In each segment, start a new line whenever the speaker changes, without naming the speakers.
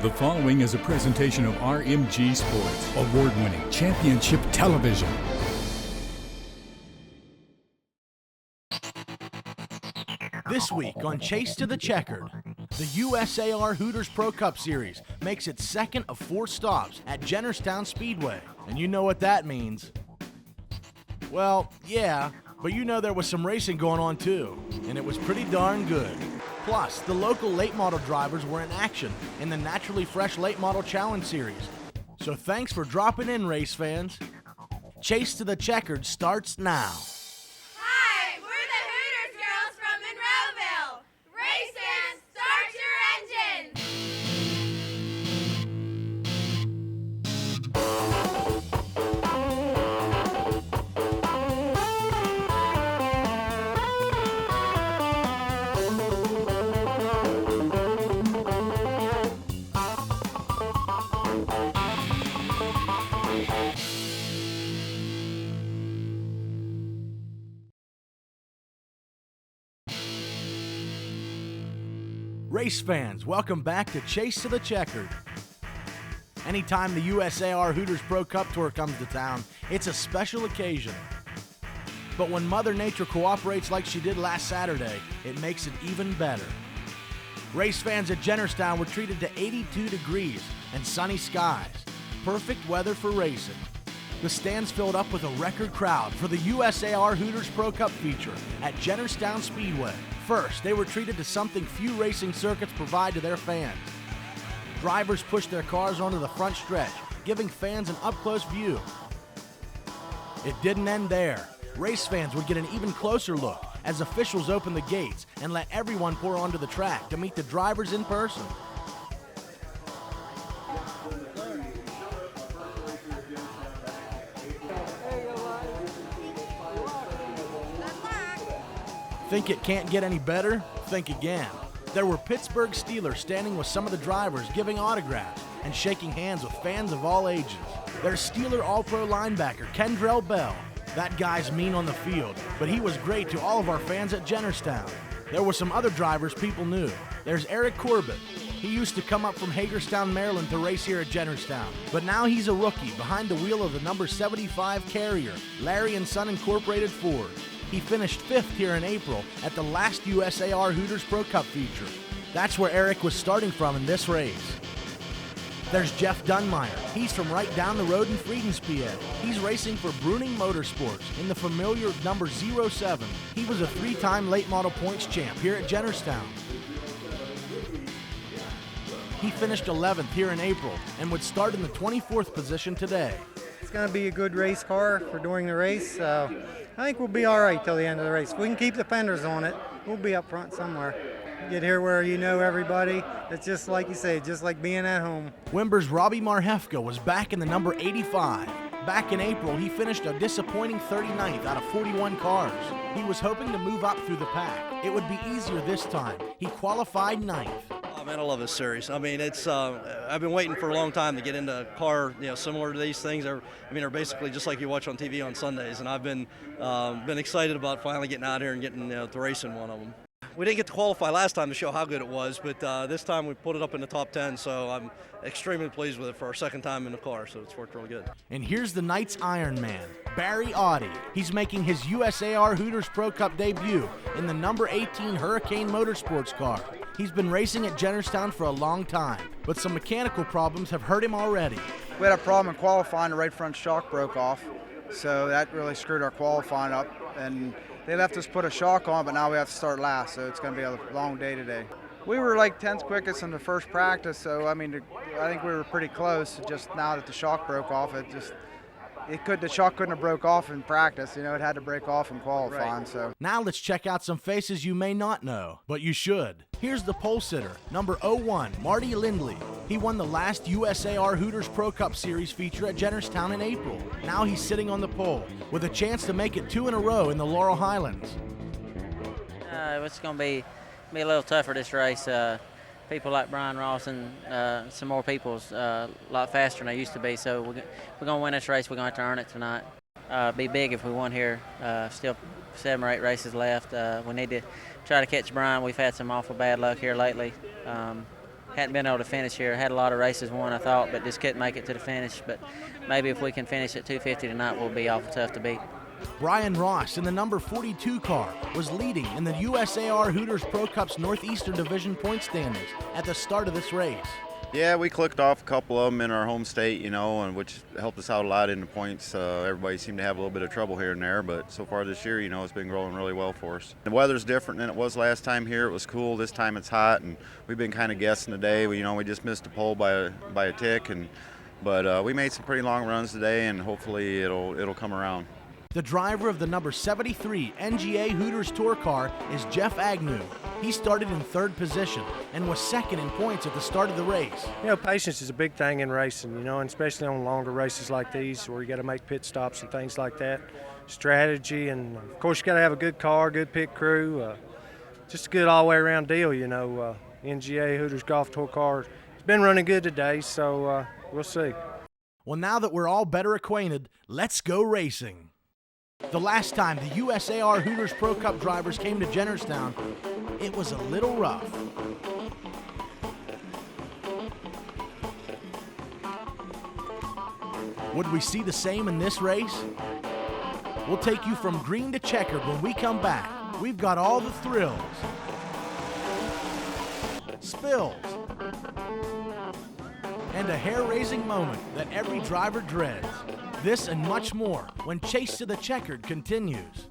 The following is a presentation of RMG Sports, award-winning championship television.
This week on Chase to the Checkered, the USAR Hooters Pro Cup Series makes its second of 4 stops at Jennerstown Speedway. And you know what that means. Well, yeah, but you know there was some racing going on too, and it was pretty darn good. Plus, the local late model drivers were in action in the Naturally Fresh Late Model Challenge Series. So thanks for dropping in, race fans. Chase to the Checkered starts now.
Hi, we're the Hooters girls from Monroeville. Race fans, start your engines!
Race fans, welcome back to Chase to the Checkered. Anytime the USAR Hooters Pro Cup Tour comes to town, it's a special occasion. But when Mother Nature cooperates like she did last Saturday, it makes it even better. Race fans at Jennerstown were treated to 82 degrees and sunny skies. Perfect weather for racing. The stands filled up with a record crowd for the USAR Hooters Pro Cup feature at Jennerstown Speedway. First, they were treated to something few racing circuits provide to their fans. Drivers pushed their cars onto the front stretch, giving fans an up-close view. It didn't end there. Race fans would get an even closer look as officials opened the gates and let everyone pour onto the track to meet the drivers in person. Think it can't get any better? Think again. There were Pittsburgh Steelers standing with some of the drivers, giving autographs and shaking hands with fans of all ages. There's Steeler All-Pro linebacker Kendrell Bell. That guy's mean on the field, but he was great to all of our fans at Jennerstown. There were some other drivers people knew. There's Eric Corbett. He used to come up from Hagerstown, Maryland to race here at Jennerstown, but now he's a rookie behind the wheel of the number 75 Carrier, Larry & Son Incorporated Ford. He finished 5th here in April at the last USAR Hooters Pro Cup feature. That's where Eric was starting from in this race. There's Jeff Dunmeyer. He's from right down the road in Friedens, PA. He's racing for Bruning Motorsports in the familiar number 07. He was a 3-time late model points champ here at Jennerstown. He finished 11th here in April and would start in the 24th position today.
It's going to be a good race car for during the race, so I think we'll be all right till the end of the race. If we can keep the fenders on it, we'll be up front somewhere. Get here where you know everybody. It's just like you say, just like being at home.
Wimber's Robbie Marhefka was back in the number 85. Back in April, he finished a disappointing 39th out of 41 cars. He was hoping to move up through the pack. It would be easier this time. He qualified 9th.
Oh, man, I love this series. I mean, it's I've been waiting for a long time to get into a car, similar to these things. They're basically just like you watch on TV on Sundays, and I've been excited about finally getting out here and getting to race in one of them. We didn't get to qualify last time to show how good it was, but this time we put it up in the top 10, so I'm extremely pleased with it for our second time in the car, so it's worked really good.
And here's the Knights Iron Man, Barry Audi. He's making his USAR Hooters Pro Cup debut in the number 18 Hurricane Motorsports car. He's been racing at Jennerstown for a long time, but some mechanical problems have hurt him already.
We had a problem in qualifying. The right front shock broke off, so that really screwed our qualifying up. And they left us put a shock on, but now we have to start last, so it's going to be a long day today. We were like 10th quickest in the first practice, so I think we were pretty close. Just now that the shock broke off, the shock couldn't have broke off in practice. It had to break off in qualifying. Right. So
now let's check out some faces you may not know, but you should. Here's the pole sitter, number 01, Marty Lindley. He won the last USAR Hooters Pro Cup Series feature at Jennerstown in April. Now he's sitting on the pole with a chance to make it 2 in a row in the Laurel Highlands.
It's going to be a little tougher this race. People like Brian Ross and some more people's a lot faster than they used to be. So we're going to win this race. We're going to have to earn it tonight. It'd be big if we won here. Still 7 or 8 races left. We need to try to catch Brian. We've had some awful bad luck here lately. hadn't been able to finish here. Had a lot of races won, I thought, but just couldn't make it to the finish. But maybe if we can finish at 250 tonight, we'll be awful tough to beat.
Brian Ross in the number 42 car was leading in the USAR Hooters Pro Cup's Northeastern Division point standings at the start of this race.
Yeah, we clicked off a couple of them in our home state, and which helped us out a lot in the points. Everybody seemed to have a little bit of trouble here and there, but so far this year, it's been going really well for us. The weather's different than it was last time here. It was cool. This time it's hot, and we've been kind of guessing today. We just missed a pole by a tick, but we made some pretty long runs today, and hopefully it'll come around.
The driver of the number 73 NGA Hooters Tour car is Jeff Agnew. He started in third position and was second in points at the start of the race.
Patience is a big thing in racing, and especially on longer races like these where you got to make pit stops and things like that. Strategy, and of course you got to have a good car, good pit crew, just a good all the way around deal. NGA Hooters Golf Tour car has been running good today, so we'll see.
Well, now that we're all better acquainted, let's go racing. The last time the USAR Hooters Pro Cup drivers came to Jennerstown, it was a little rough. Would we see the same in this race? We'll take you from green to checkered when we come back. We've got all the thrills, spills, and a hair-raising moment that every driver dreads. This and much more when Chase to the Checkered continues.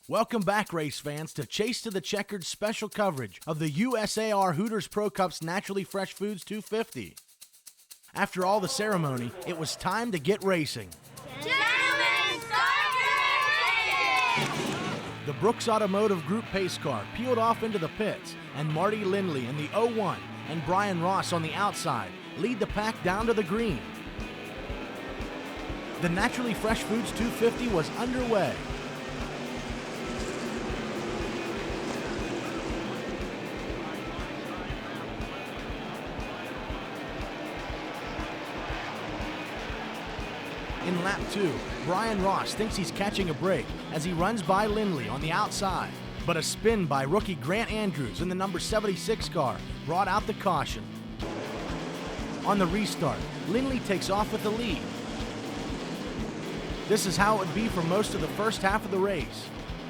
Welcome back, race fans, to Chase to the Checkered special coverage of the USAR Hooters Pro Cup's Naturally Fresh Foods 250. After all the ceremony, it was time to get racing.
Gentlemen, start your engines!
The Brooks Automotive Group pace car peeled off into the pits, and Marty Lindley in the 01 and Brian Ross on the outside lead the pack down to the green. The Naturally Fresh Foods 250 was underway. In lap 2, Brian Ross thinks he's catching a break as he runs by Lindley on the outside, but a spin by rookie Grant Andrews in the number 76 car brought out the caution. On the restart, Lindley takes off with the lead. This is how it would be for most of the first half of the race.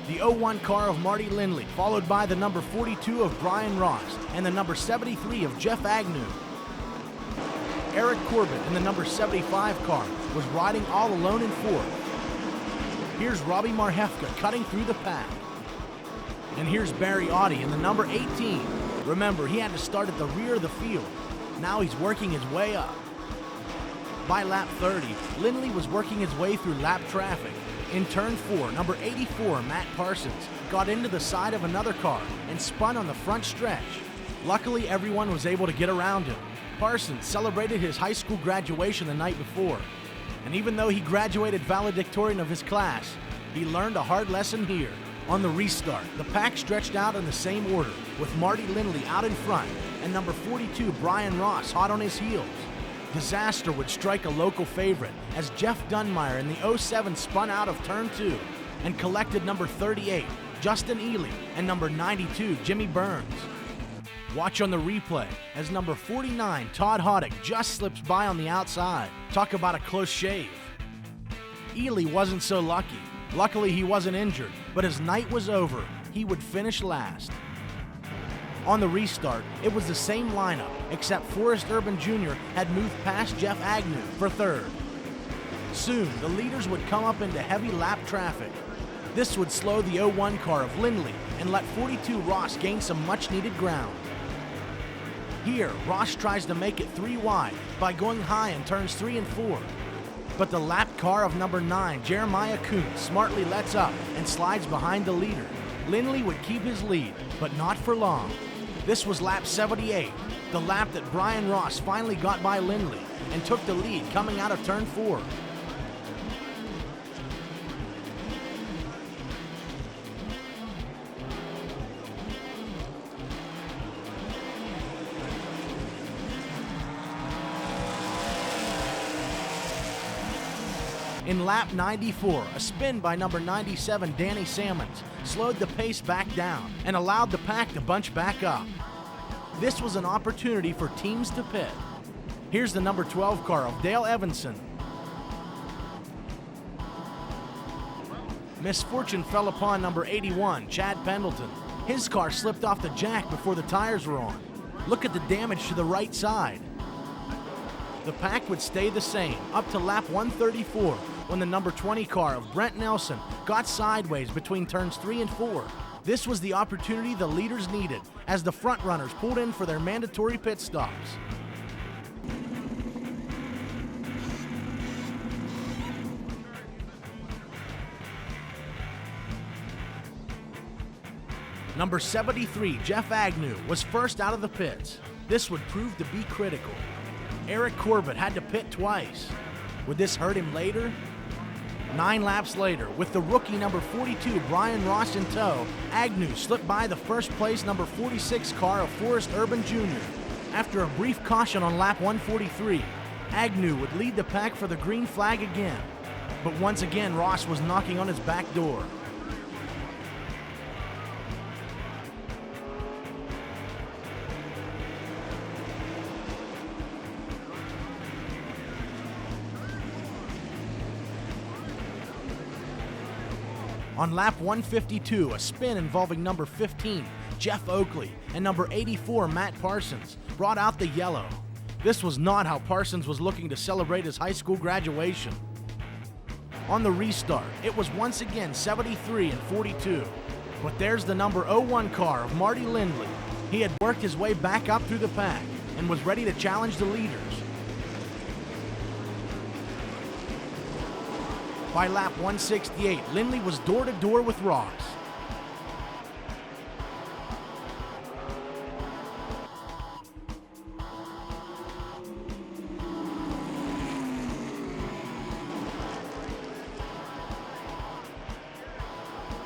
The 01 car of Marty Lindley, followed by the number 42 of Brian Ross and the number 73 of Jeff Agnew. Eric Corbett in the number 75 car was riding all alone in fourth. Here's Robbie Marhefka cutting through the pack. And here's Barry Audie in the number 18. Remember, he had to start at the rear of the field. Now he's working his way up. By lap 30, Lindley was working his way through lap traffic. In turn 4, number 84, Matt Parsons, got into the side of another car and spun on the front stretch. Luckily, everyone was able to get around him. Parsons celebrated his high school graduation the night before, and even though he graduated valedictorian of his class, he learned a hard lesson here. On the restart, the pack stretched out in the same order, with Marty Lindley out in front and number 42 Brian Ross hot on his heels. Disaster would strike a local favorite as Jeff Dunmeyer in the 07 spun out of turn 2 and collected number 38 Justin Ely and number 92 Jimmy Burns. Watch on the replay as number 49 Todd Hoddick just slips by on the outside. Talk about a close shave. Ely wasn't so lucky. Luckily he wasn't injured, but his night was over. He would finish last. On the restart, it was the same lineup, except Forrest Urban Jr. had moved past Jeff Agnew for third. Soon, the leaders would come up into heavy lap traffic. This would slow the 01 car of Lindley and let 42 Ross gain some much-needed ground. Here, Ross tries to make it 3 wide by going high in turns 3 and 4. But the lap car of number 9, Jeremiah Kuhn, smartly lets up and slides behind the leader. Lindley would keep his lead, but not for long. This was lap 78, the lap that Brian Ross finally got by Lindley and took the lead coming out of turn 4. In lap 94, a spin by number 97, Danny Salmons, slowed the pace back down and allowed the pack to bunch back up. This was an opportunity for teams to pit. Here's the number 12 car of Dale Evanson. Misfortune fell upon number 81, Chad Pendleton. His car slipped off the jack before the tires were on. Look at the damage to the right side. The pack would stay the same up to lap 134 when the number 20 car of Brent Nelson got sideways between turns 3 and 4. This was the opportunity the leaders needed as the front runners pulled in for their mandatory pit stops. Number 73, Jeff Agnew, was first out of the pits. This would prove to be critical. Eric Corbett had to pit twice. Would this hurt him later? 9 laps later, with the rookie number 42, Brian Ross in tow, Agnew slipped by the first place number 46 car of Forrest Urban Jr. After a brief caution on lap 143, Agnew would lead the pack for the green flag again. But once again, Ross was knocking on his back door. On lap 152, a spin involving number 15, Jeff Oakley, and number 84, Matt Parsons, brought out the yellow. This was not how Parsons was looking to celebrate his high school graduation. On the restart, it was once again 73 and 42. But there's the number 01 car of Marty Lindley. He had worked his way back up through the pack and was ready to challenge the leaders. By lap 168, Lindley was door-to-door with Ross.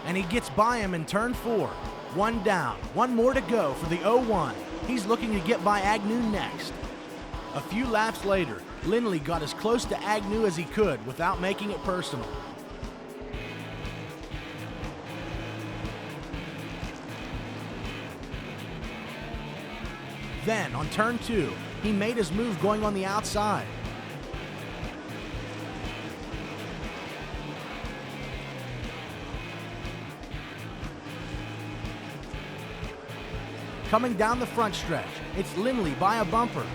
And he gets by him in turn 4. One down, one more to go for the 01. He's looking to get by Agnew next. A few laps later, Lindley got as close to Agnew as he could without making it personal. Then, on turn 2, he made his move going on the outside. Coming down the front stretch, it's Lindley by a bumper.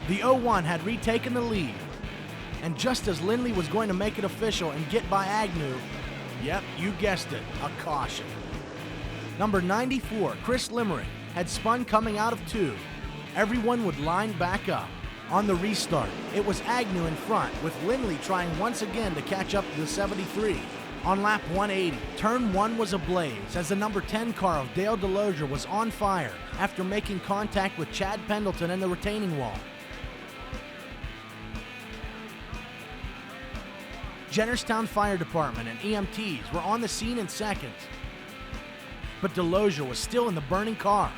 The 01 had retaken the lead, and just as Lindley was going to make it official and get by Agnew, yep, you guessed it, a caution. Number 94, Chris Limerick, had spun coming out of 2. Everyone would line back up. On the restart, it was Agnew in front, with Lindley trying once again to catch up to the 73. On lap 180, turn 1 was ablaze as the number 10 car of Dale DeLozier was on fire after making contact with Chad Pendleton in the retaining wall. Jennerstown Fire Department and EMTs were on the scene in seconds, but DeLozier was still in the burning car.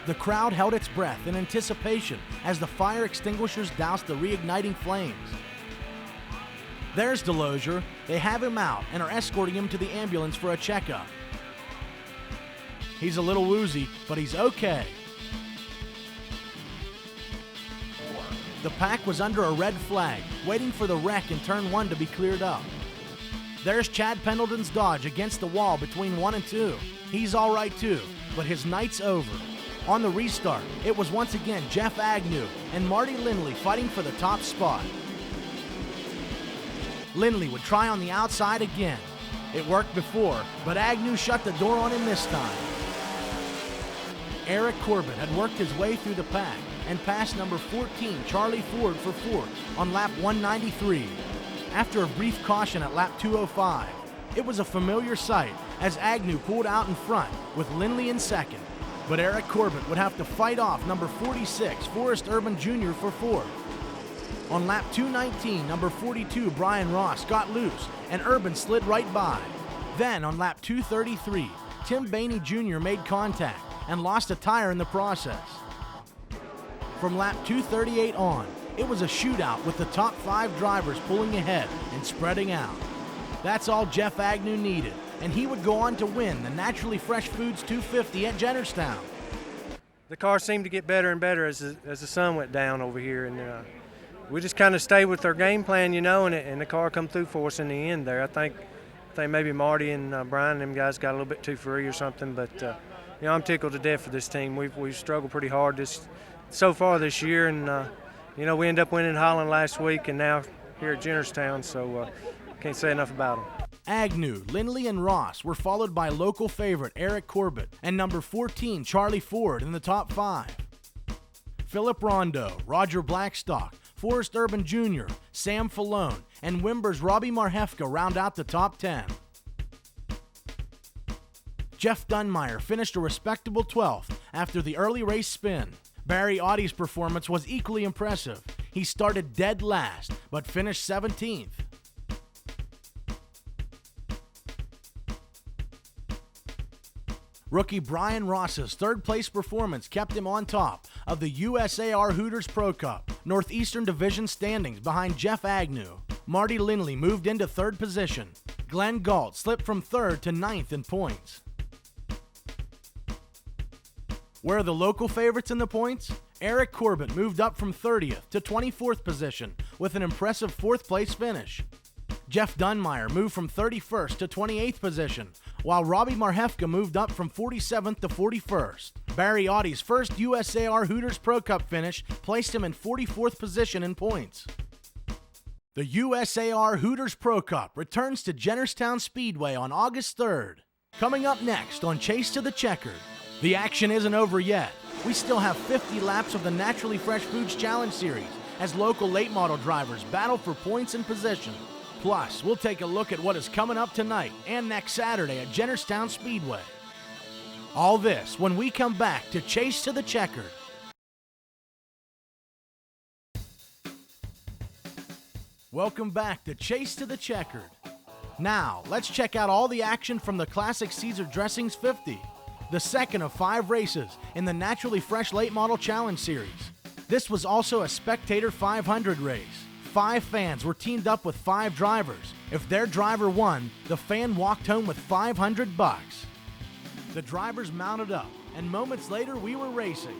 The crowd held its breath in anticipation as the fire extinguishers doused the reigniting flames. There's DeLozier. They have him out and are escorting him to the ambulance for a checkup. He's a little woozy, but he's okay. The pack was under a red flag, waiting for the wreck in turn 1 to be cleared up. There's Chad Pendleton's Dodge against the wall between 1 and 2. He's all right too, but his night's over. On the restart, it was once again Jeff Agnew and Marty Lindley fighting for the top spot. Lindley would try on the outside again. It worked before, but Agnew shut the door on him this time. Eric Corbett had worked his way through the pack and passed number 14, Charlie Ford, for fourth on lap 193. After a brief caution at lap 205, it was a familiar sight as Agnew pulled out in front with Lindley in second. But Eric Corbett would have to fight off number 46, Forrest Urban Jr. for fourth. On lap 219, number 42, Brian Ross, got loose and Urban slid right by. Then on lap 233, Tim Bainey Jr. made contact and lost a tire in the process. From lap 238 on, It was a shootout with the top 5 drivers pulling ahead and spreading out. That's all Jeff Agnew needed, and he would go on to win the Naturally Fresh Foods 250 at Jennerstown.
The car seemed to get better and better as the sun went down over here, and we just kind of stayed with our game plan, and the car come through for us in the end there. I think maybe Marty and Brian and them guys got a little bit too free or something, but I'm tickled to death for this team. We've struggled pretty hard so far this year, and we ended up winning Holland last week, and now here at Jennerstown, so can't say enough about them.
Agnew, Lindley, and Ross were followed by local favorite Eric Corbett and number 14 Charlie Ford in the top 5. Philip Rondo, Roger Blackstock, Forrest Urban Jr., Sam Falone, and Wimber's Robbie Marhefka round out the top 10. Jeff Dunmeyer finished a respectable 12th after the early race spin. Barry Audie's performance was equally impressive. He started dead last, but finished 17th. Rookie Brian Ross's third-place performance kept him on top of the USAR Hooters Pro Cup Northeastern Division standings behind Jeff Agnew. Marty Lindley moved into 3rd position. Glenn Galt slipped from 3rd to 9th in points. Where are the local favorites in the points? Eric Corbett moved up from 30th to 24th position with an impressive 4th-place finish. Jeff Dunmeyer moved from 31st to 28th position, while Robbie Marhefka moved up from 47th to 41st. Barry Audie's first USAR Hooters Pro Cup finish placed him in 44th position in points. The USAR Hooters Pro Cup returns to Jennerstown Speedway on August 3rd. Coming up next on Chase to the Checkered. The action isn't over yet. We still have 50 laps of the Naturally Fresh Foods Challenge Series as local late model drivers battle for points and position. Plus, we'll take a look at what is coming up tonight and next Saturday at Jennerstown Speedway. All this when we come back to Chase to the Checkered. Welcome back to Chase to the Checkered. Now, let's check out all the action from the Classic Caesar Dressings 50, the second of 5 races in the Naturally Fresh Late Model Challenge Series. This was also a Spectator 500 race. 5 fans were teamed up with 5 drivers. If their driver won, the fan walked home with $500. The drivers mounted up, and moments later we were racing.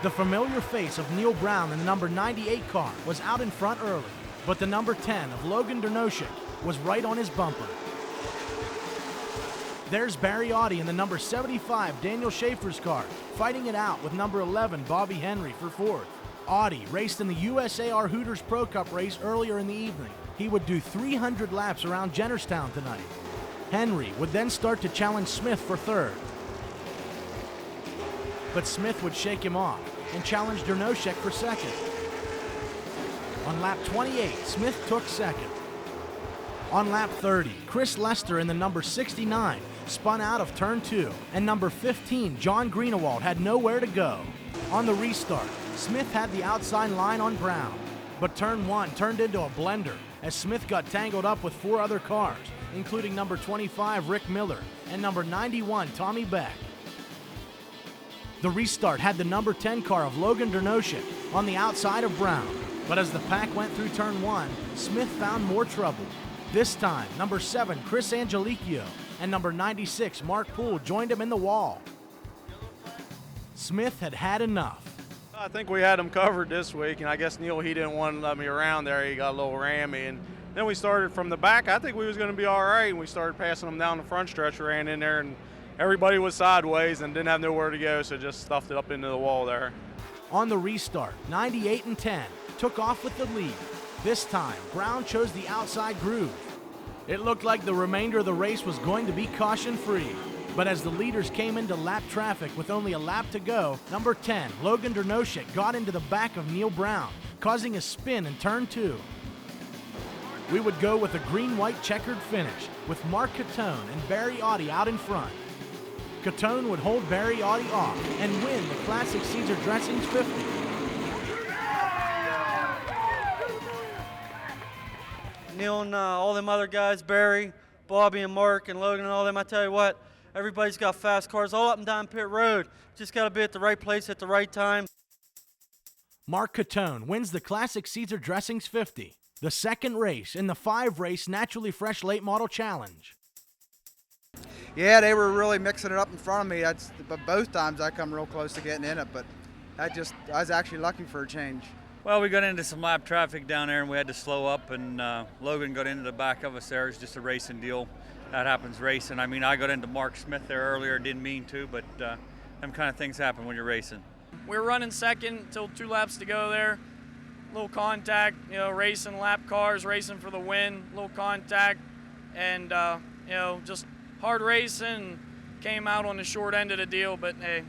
The familiar face of Neil Brown in the number 98 car was out in front early, but the number 10 of Logan Dernoshik was right on his bumper. There's Barry Audie in the number 75 Daniel Schaefer's car, fighting it out with number 11 Bobby Henry for 4th. Audie raced in the USAR Hooters Pro Cup race earlier in the evening. He would do 300 laps around Jennerstown tonight. Henry would then start to challenge Smith for 3rd. But Smith would shake him off and challenge Dernoshek for 2nd. On lap 28, Smith took 2nd. On lap 30, Chris Lester in the number 69 spun out of turn 2, and number 15, John Greenewald, had nowhere to go. On the restart, Smith had the outside line on Brown, but turn 1 turned into a blender as Smith got tangled up with 4 other cars, including number 25, Rick Miller, and number 91, Tommy Beck. The restart had the number 10 car of Logan Dernoshik on the outside of Brown, but as the pack went through turn 1, Smith found more trouble. This time, number 7, Chris Angelicchio, and number 96, Mark Poole, joined him in the wall. Smith had had enough.
I think we had him covered this week, and I guess Neil, he didn't want to let me around there. He got a little rammy, and then we started from the back. I think we was going to be all right, and we started passing them down the front stretch, ran in there, and everybody was sideways and didn't have nowhere to go, so just stuffed it up into the wall there.
On the restart, 98 and 10 took off with the lead. This time, Brown chose the outside groove. It looked like the remainder of the race was going to be caution-free. But as the leaders came into lap traffic with only a lap to go, number 10, Logan Dernoshik, got into the back of Neil Brown, causing a spin in turn 2. We would go with a green-white checkered finish, with Mark Catone and Barry Audie out in front. Catone would hold Barry Audie off and win the Classic Caesar Dressings 50.
Neil and all them other guys, Barry, Bobby and Mark and Logan and all them, I tell you what, Everybody's got fast cars all up and down pit road. Just got to be at the right place at the right time.
Mark Catone wins the Classic Caesar Dressings 50, the second race in the 5-race Naturally Fresh Late Model Challenge.
Yeah, they were really mixing it up in front of me. But both times I come real close to getting in it, but I was actually lucky for a change.
Well, we got into some lap traffic down there and we had to slow up, and Logan got into the back of us there. It's just a racing deal. That happens racing. I mean, I got into Mark Smith there earlier, didn't mean to, but them kind of things happen when you're racing.
We were running second until 2 laps to go there. Little contact, racing lap cars, racing for the win, little contact, and just hard racing. Came out on the short end of the deal, but hey,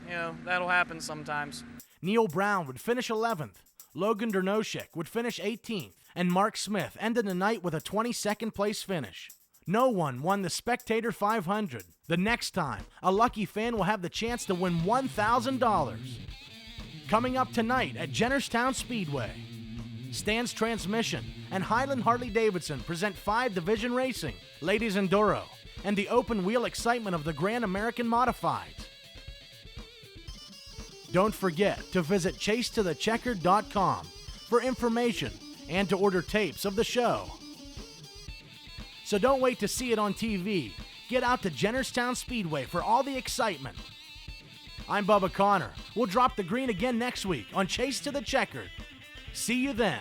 that'll happen sometimes.
Neil Brown would finish 11th, Logan Dernoshek would finish 18th, and Mark Smith ended the night with a 22nd place finish. No one won the Spectator 500. The next time, a lucky fan will have the chance to win $1,000. Coming up tonight at Jennerstown Speedway, Stan's Transmission and Highland Harley-Davidson present 5 division racing, Ladies Enduro, and the open wheel excitement of the Grand American Modifieds. Don't forget to visit chasetothecheckered.com for information and to order tapes of the show. So don't wait to see it on TV. Get out to Jennerstown Speedway for all the excitement. I'm Bubba Connor. We'll drop the green again next week on Chase to the Checkered. See you then.